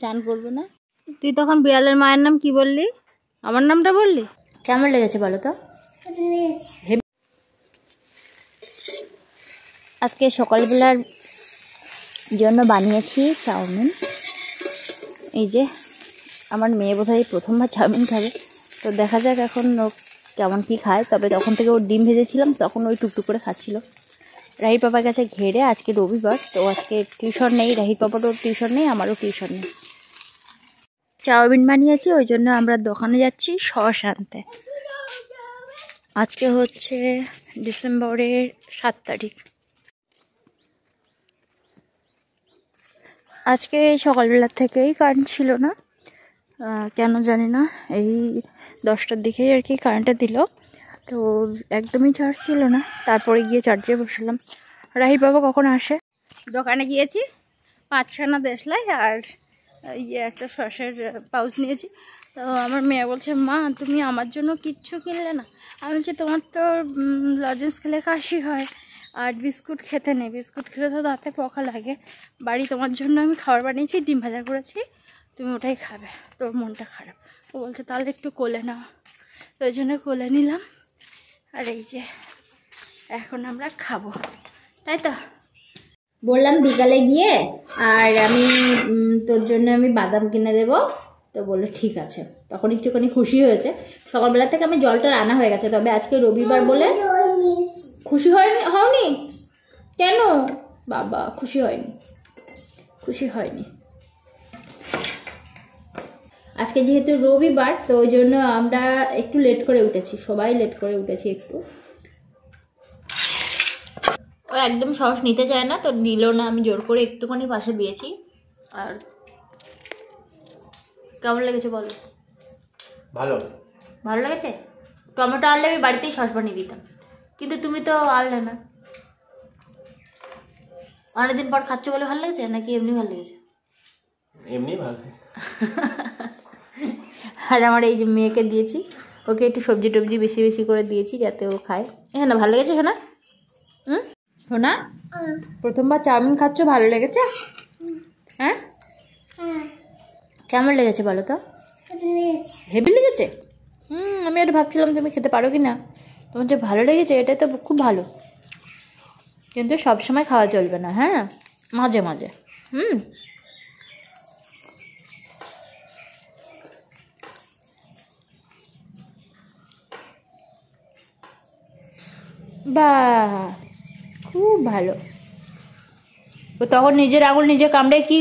চান করবে না। তুই তখন বিড়ালের মায়ের নাম কি বললি? আমার নামটা বললি? কেমন লেগেছে বলো তো? আজকে সকালবেলার জন্য বানিয়েছি চাউমিন। এই যে আমার মেয়ে বোধহয় প্রথমবার চাউমিন খাবে, তো দেখা যাক এখন ও কেমন কি খায়। তবে তখন থেকে ওর ডিম ভেজেছিলাম, তখন ওই টুকটুক করে খাচ্ছিল। রাহির পাপার কাছে ঘেরে, আজকে রবিবার, তো আজকে টিউশন নেই, রাহির পাপারও টিউশন নেই, আমারও টিউশন নেই। চাউমিন বানিয়েছি, ওই জন্য আমরা দোকানে যাচ্ছি সস আনতে। আজকে হচ্ছে ডিসেম্বরের 7 তারিখ। আজকে সকালবেলা থেকেই কারেন্ট ছিল না, কেন জানি না। এই 10টার দিকেই আর কি কারেন্টটা দিল, তো একদমই চার্জ ছিল না। তারপরে গিয়ে চার্জে বসলাম। রাহির বাবা কখন আসে? দোকানে গিয়েছি, 5খানা দেশলাই আর একটা সসের পাউচ নিয়েছি। তো আমার মেয়ে বলছে, মা তুমি আমার জন্য কিচ্ছু কিনলে না? আমি বলছি, তোমার তো লজেন্স খেলে কাশি হয় আর বিস্কুট খেতে নেই, বিস্কুট খেলে তো দাঁতে পোকা লাগে। বাড়ি তোমার জন্য আমি খাবার বানিয়েছি, ডিম ভাজা করেছি, তুমি ওটাই খাবে, তোর মনটা খারাপ। ও বলছে তাহলে একটু কোলে নাও, তো ওই জন্য কোলে নিলাম। আর এই যে এখন আমরা খাবো, তাই তো। বললাম বিকালে গিয়ে আর আমি তোর জন্য আমি বাদাম কিনে দেবো, তো বললো ঠিক আছে। তখন একটুখানি খুশি হয়েছে। সকালবেলা থেকে আমি জলটা আনা হয়ে গেছে, তবে আজকে রবিবার বলে খুশি হওনি কেন? বাবা খুশি হয়নি। আজকে যেহেতু রবিবার, তো ওই জন্য আমরা একটু লেট করে উঠেছি, সবাই লেট করে উঠেছি একটু। ও একদম সস নিতে চায় না, তো নিল না, আমি জোর করে একটুখানি পাশে দিয়েছি। আর কেমন লেগেছে বলো? ভালো লেগেছে। টমেটো আনলে আমি বাড়িতেই সস বানিয়ে দিতাম, কিন্তু তুমি তো আনলে না। অনেকদিন পর খাচ্ছ বলে ভালো লেগেছে, নাকি এমনি ভালো লেগেছে? এমনি ভালো লেগেছে। আর আমার এই যে মেয়েকে দিয়েছি, ওকে একটু সবজি টবজি বেশি বেশি করে দিয়েছি যাতে ও খায়। হ্যাঁ না, ভালো লেগেছে সোনা? সোনা প্রথমবার চাউমিন খাচ্ছ, ভালো লেগেছে? হ্যাঁ, কেমন লেগেছে বলো তো? হেভি লেগেছে। আমি আর ভাবছিলাম তুমি খেতে পারো কি না। তোমার যে ভালো লেগেছে এটাই তো খুব ভালো, কিন্তু সব সময় খাওয়া চলবে না, হ্যাঁ, মাঝে মাঝে। বাহ, খুব ভালো। ও তখন নিজের আঙুল নিজে কামড়ে কি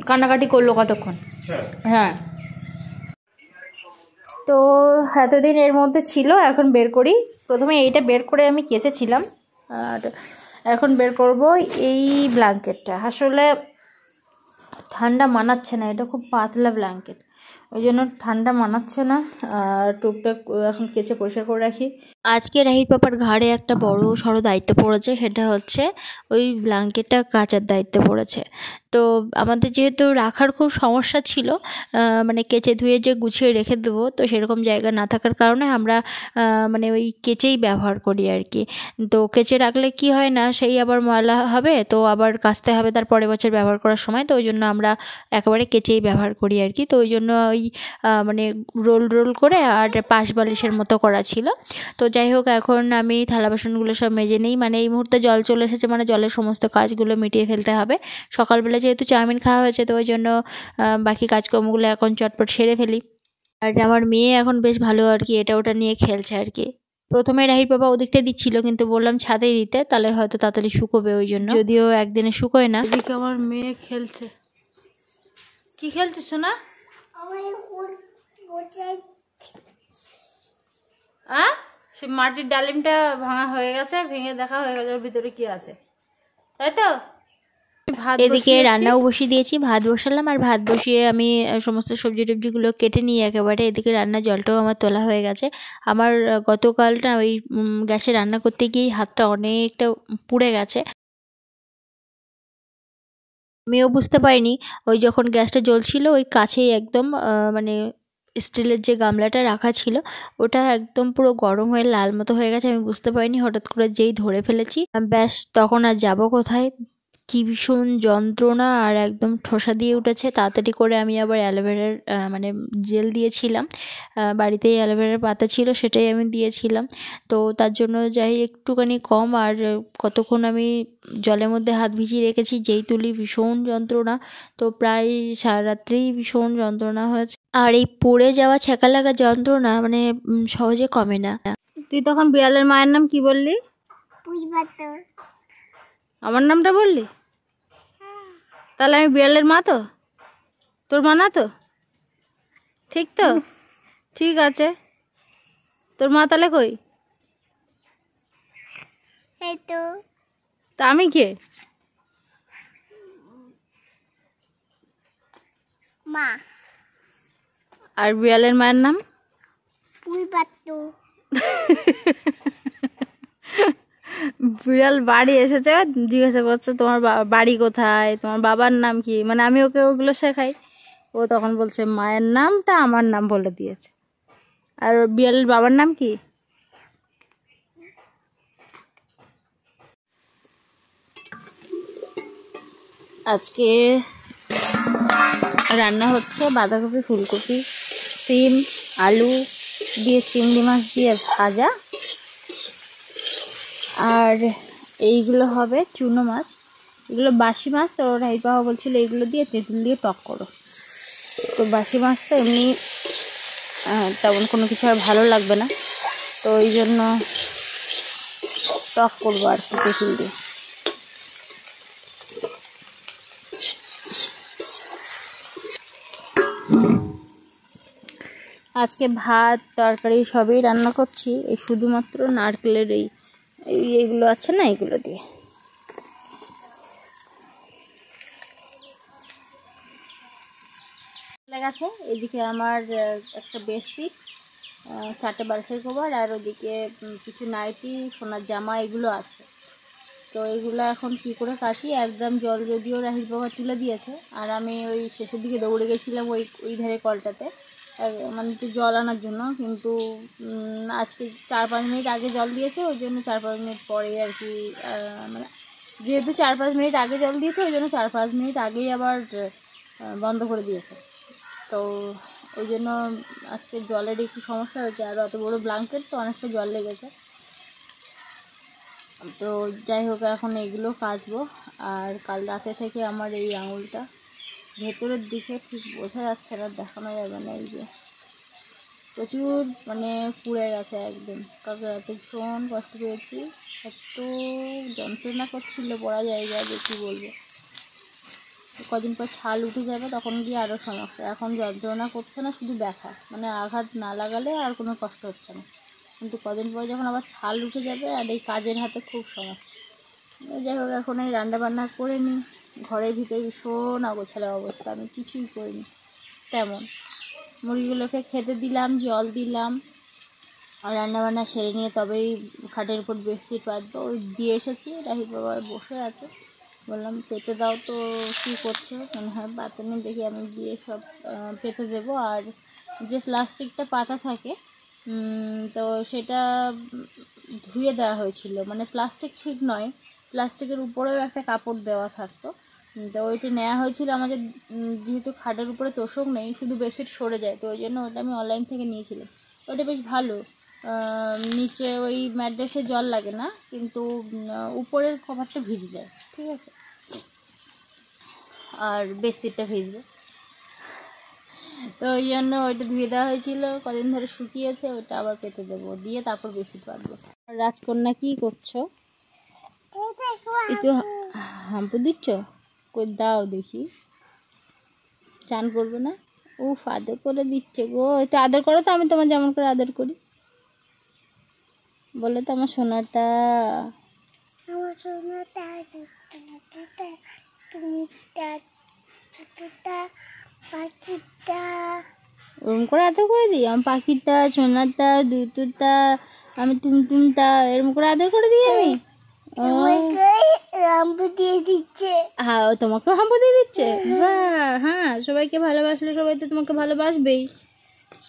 কান্নাকাটি করলো কতক্ষণ। হ্যাঁ, তো এতদিন এর মধ্যে ছিল, এখন বের করি। প্রথমে এইটা বের করে আমি কেচেছিলাম, আর এখন বের করব এই ব্ল্যাঙ্কেটটা। আসলে ঠান্ডা মানাচ্ছে না, এটা খুব পাতলা ব্ল্যাঙ্কেট, ওই জন্য ঠান্ডা মানাচ্ছে না। আর টুকটাক এখন কেচে পরিষ্কার করে রাখি। আজকে রাহির পাপার ঘাড়ে একটা বড় সড়ো দায়িত্ব পড়েছে, সেটা হচ্ছে ওই ব্ল্যাঙ্কেটটা কাচার দায়িত্ব পড়েছে। তো আমাদের যেহেতু রাখার খুব সমস্যা ছিল, মানে কেচে ধুয়ে যে গুছিয়ে রেখে দেবো, তো সেরকম জায়গা না থাকার কারণে আমরা মানে ওই কেচেই ব্যবহার করি আর কি। তো কেচে রাখলে কি হয় না, সেই আবার ময়লা হবে, তো আবার কাচতে হবে তার পরের বছর ব্যবহার করার সময়, তো ওই জন্য আমরা একেবারে কেচেই ব্যবহার করি আর কি। তো ওই জন্য ওই মানে রোল রোল করে আর পাশ বালিশের মতো করা ছিল। তো যাই হোক, এখন আমি থালা বাসনগুলো সব মেজে নিই, মানে এই মুহূর্তে জল চলে এসেছে, মানে জলের সমস্ত কাজগুলো মিটিয়ে ফেলতে হবে। সকালবেলা যেহেতু চাউমিন খাওয়া হয়েছে, তো ওই জন্য বাকি কাজকর্মগুলো এখন চটপট সেরে ফেলি। আর আমার মেয়ে এখন বেশ ভালো আর কি এটা ওটা নিয়ে খেলছে আর কি। প্রথমে রাহির বাবা ওদিকটা দিচ্ছিল, কিন্তু বললাম ছাদেই দিতে, তাহলে হয়তো তাড়াতাড়ি শুকোবে, ওই জন্য। যদিও একদিনে শুকোয় না। এদিকে আমার মেয়ে খেলছে। কি খেলছিস সোনা? সে মাটির ডালিমটা ভাঙা হয়ে গেছে, ভেঙে দেখা হয়ে গেছে ওর ভিতরে কি আছে, তাই তো। এদিকে রান্নাও বসিয়ে দিয়েছি, ভাত বসালাম, আর ভাত বসিয়ে আমি সমস্ত সবজি টবজিগুলো কেটে নিয়ে একেবারে এদিকে রান্নার জলটাও আমার তোলা হয়ে গেছে। আমার গতকালটা ওই গ্যাসে রান্না করতে গিয়েই হাতটা অনেকটা পুড়ে গেছে। আমিও বুঝতে পারিনি, ওই যখন গ্যাসটা জ্বলছিল ওই কাছেই একদম মানে স্টিলের যে গামলাটা রাখা ছিল ওটা একদম পুরো গরম হয়ে লাল মতো হয়ে গেছে। আমি বুঝতে পারিনি, হঠাৎ করে যেই ধরে ফেলেছি, ব্যাস তখন আর যাবো কোথায়, কি ভীষণ যন্ত্রণা আর একদম ঠোসা দিয়ে উঠেছে। তাড়াতাড়ি করে আমি আবার অ্যালোভেরার মানে জেল দিয়েছিলাম, বাড়িতেই অ্যালোভেরার পাতা ছিল সেটাই আমি দিয়েছিলাম। তো তার জন্য যাই একটুখানি কম। আর কতক্ষণ আমি জলের মধ্যে হাত ভিজিয়ে রেখেছি, যেই তুলি ভীষণ যন্ত্রণা। তো প্রায় সারা রাত্রেই ভীষণ যন্ত্রণা হয়েছে। আর এই পড়ে যাওয়া ছ্যাঁকা লাগা যন্ত্রণা মানে সহজে কমে না। তুই তখন বিড়ালের মায়ের নাম কি বললি? আমার নামটা বললি? তাহলে আমি বিড়ালের মা তো? তোর মা না তো? ঠিক তো? ঠিক আছে। তোর মা তাহলে কই? তা আমি কে? মা। আর বিড়ালের মায়ের নাম? বিড়াল বাড়ি এসেছে, জিজ্ঞাসা করছে তোমার বাড়ি কোথায়, তোমার বাবার নাম কি। মানে আমি ওকে ওগুলো শেখাই, ও তখন বলছে মায়ের নামটা আমার নাম বলে দিয়েছে। আর বিড়ালের বাবার নাম কি? আজকে রান্না হচ্ছে বাঁধাকপি, ফুলকপি, সিম, আলু দিয়ে চিংড়ি মাছ দিয়ে ভাজা। আর এইগুলো হবে চুনো মাছ, এগুলো বাসি মাছ। তো রাই বাবা বলছিল এইগুলো দিয়ে তেঁতুল দিয়ে টক করো। তো বাসি মাছ তো এমনি তেমন কোনো কিছু আর ভালো লাগবে না, তো ওই জন্য টক করবো আর কি তেঁতুল দিয়ে। আজকে ভাত তরকারি সবই রান্না করছি, এই শুধুমাত্র নারকেলের এইগুলো আছে না, এগুলো দিয়ে। গেছে এদিকে আমার একটা বেডশিট, 4টে বালিশের কভার, আর ওদিকে কিছু নাইটি, সোনার জামা এগুলো আছে। তো এগুলো এখন কি করে কাচি। 1 ড্রাম জল যদিও রাহির বাবা তুলে দিয়েছে, আর আমি ওই শেষের দিকে দৌড়ে গেছিলাম ওই ধারে কলটাতে মানে একটু জল আনার জন্য। কিন্তু আজকে 4-5 মিনিট আগে জল দিয়েছে, ওই জন্য 4-5 মিনিট পরে আর কি, মানে যেহেতু 4-5 মিনিট আগে জল দিয়েছে ওই জন্য 4-5 মিনিট আগেই আবার বন্ধ করে দিয়েছে। তো ওই জন্য আজকে জলের একটু সমস্যা হয়েছে, আর অত বড় ব্ল্যাঙ্কেট তো অনেকটা জল লেগেছে। তো যাই হোক, এখন এগুলো কাচবো। আর কাল রাতে থেকে আমার এই আঙুলটা ভেতরের দিকে ঠিক বোঝা যাচ্ছে না, দেখানো যাবে না, এই যে প্রচুর মানে পুড়ে গেছে একদম। কালকে রাতে ভীষণ কষ্ট পেয়েছি, এত যন্ত্রণা করছিল পড়া জায়গায় যে কী বলবো। কদিন পর ছাল উঠে যাবে, তখন গিয়ে আরও সমস্যা। এখন যন্ত্রণা করছে না, শুধু ব্যথা, মানে আঘাত না লাগালে আর কোনো কষ্ট হচ্ছে না। কিন্তু কদিন পরে যখন আবার ছাল উঠে যাবে, আর এই কাজের হাতে খুব সমস্যা। যাই হোক, এখন এই রান্নাবান্না করে নিই। ঘরের ভিতরে ভীষণ অগোছালো অবস্থা, আমি কিছুই করিনি তেমন। মুরগিগুলোকে খেতে দিলাম, জল দিলাম, আর রান্নাবান্না সেরে নিয়ে তবেই খাটের উপর বেডশিট পাতবো। ওই দিয়ে এসেছি, রাহির বাবা বসে আছে, বললাম পেতে দাও। তো কী করছে মনে হয় পাতেনি, দেখি আমি গিয়ে সব পেতে দেবো। আর যে প্লাস্টিকটা পাতা থাকে তো সেটা ধুয়ে দেওয়া হয়েছিল, মানে প্লাস্টিক ঠিক নয়, প্লাস্টিকের উপরেও একটা কাপড় দেওয়া থাকতো। তো ওইটা নেওয়া হয়েছিল আমাদের, যেহেতু খাটের উপরে তোষক নেই, শুধু বেডশিট সরে যায়, তো ওই জন্য ওটা আমি অনলাইন থেকে নিয়েছিলাম। ওটা বেশ ভালো, নিচে ওই ম্যাট্রেসে জল লাগে না, কিন্তু উপরের কভারটা ভিজে যায়, ঠিক আছে, আর বেডশিটটা ভিজবে। তো ওই জন্য ওইটা ধুয়ে দেওয়া হয়েছিল, কদিন ধরে শুকিয়েছে, ওইটা আবার পেতে দেবো, দিয়ে তারপর বেডশিট পাতবো। রাজকন্যা কী করছো? একটু হাম্পু দিচ্ছ? কই দাও দেখি, চান করবে না? উফ, আদর করে দিচ্ছে গো। একটু আদর করো তো, আমি তোমার যেমন করে আদর করি, বলে তো আমার সোনাটা। ওরম করে আদর করে দিই, আমার পাখিটা, সোনাটা, দুতুটা, আমি টুমটুমটা, এরকম করে আদর করে দিই আমি। হ্যাঁ, তোমাকেও হাম্পু দিয়ে দিচ্ছে। বাহ, হ্যাঁ, সবাইকে ভালোবাসলে সবাই তো তোমাকে ভালোবাসবেই,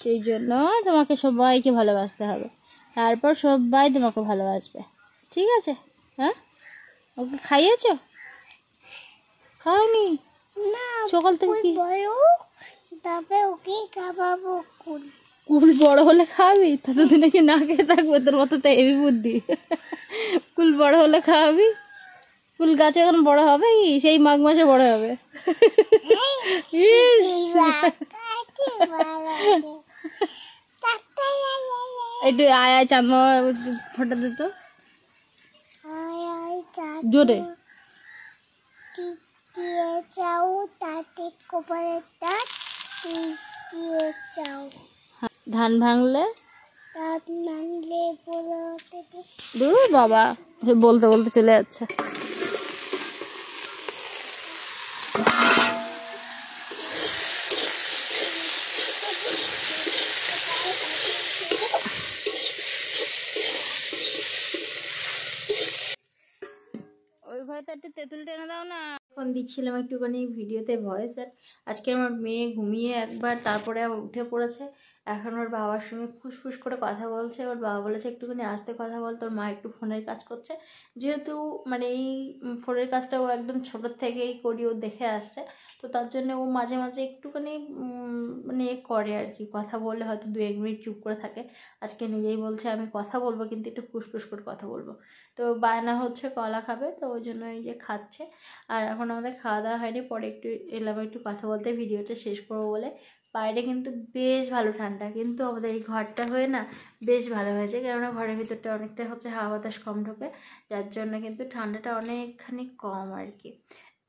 সেই জন্য তোমাকে সবাইকে ভালোবাসতে হবে, তারপর সবাই তোমাকে ভালোবাসবে, ঠিক আছে? হ্যাঁ, ওকে খাইয়েছো? খাওনি না সকাল থেকে কি তবে ওকে খাওয়াবো কুল বড় হলে খাওয়াবি? ততদিন নাকি না খেয়ে থাকবে, তোর মতো তো হেভি বুদ্ধি। কুল বড় হলে খাওয়াবি? কুল গাছ এখন বড় হবে কি সেই মাঘ মাসে বড় হবে? ইস, একটু আয় আয় চাঁদ মামা ফটো দে তো জোরে। চাও তাতে কপালের দাঁত দিয়ে চাও ধান ভাঙলে দাঁত নাংলে বলে দূর বাবা, বলতে বলতে চলে যাচ্ছে। ওই ঘরে তো একটু তেঁতুল টেনে দাও না। এখন দিচ্ছিলাম একটুখানি ভিডিওতে ভয়েস। আর আজকে আমার মেয়ে ঘুমিয়ে একবার তারপরে আবার উঠে পড়েছে। এখন ওর বাবার সঙ্গে ফুসফুস করে কথা বলছে। ওর বাবা বলেছে একটুখানি আস্তে কথা বল, তোর মা একটু ফোনের কাজ করছে। যেহেতু মানে এই ফোনের কাজটা ও একদম ছোটোর থেকেই করি, ও দেখে আসছে, তো তার জন্য ও মাঝে মাঝে একটুখানি মানে করে আর কি। কথা বললে হয়তো 2-1 মিনিট চুপ করে থাকে। আজকে নিজেই বলছে আমি কথা বলবো কিন্তু একটু ফুসফুস করে কথা বলবো। তো বায়না হচ্ছে কলা খাবে, তো ওই জন্য এই যে খাচ্ছে। আর এখন আমাদের খাওয়া দাওয়া হয়নি, পরে একটু এলাম একটু কথা বলতে, ভিডিওটা শেষ করবো বলে। বাইরে কিন্তু বেশ ভালো ঠান্ডা, কিন্তু আমাদের এই ঘরটা হয়ে না বেশ ভালো হয়েছে, কেননা ঘরের ভিতরটা অনেকটা হচ্ছে হাওয়া বাতাস কম ঢোকে, যার জন্য কিন্তু ঠান্ডাটা অনেকখানি কম আর কি।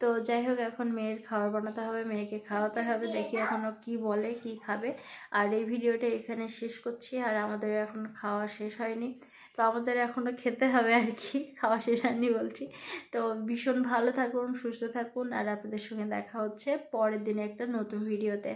তো যাই হোক, এখন মেয়ের খাবার বানাতে হবে, মেয়েকে খাওয়াতে হবে, দেখি এখনও কি বলে কি খাবে। আর এই ভিডিওটা এখানে শেষ করছি। আর আমাদের এখন খাওয়া শেষ হয়নি, তো আমাদের এখনও খেতে হবে আর কি, খাওয়া শেষ হয়নি বলছি। তো ভীষণ ভালো থাকুন, সুস্থ থাকুন, আর আপনাদের সঙ্গে দেখা হচ্ছে পরের দিনে একটা নতুন ভিডিওতে।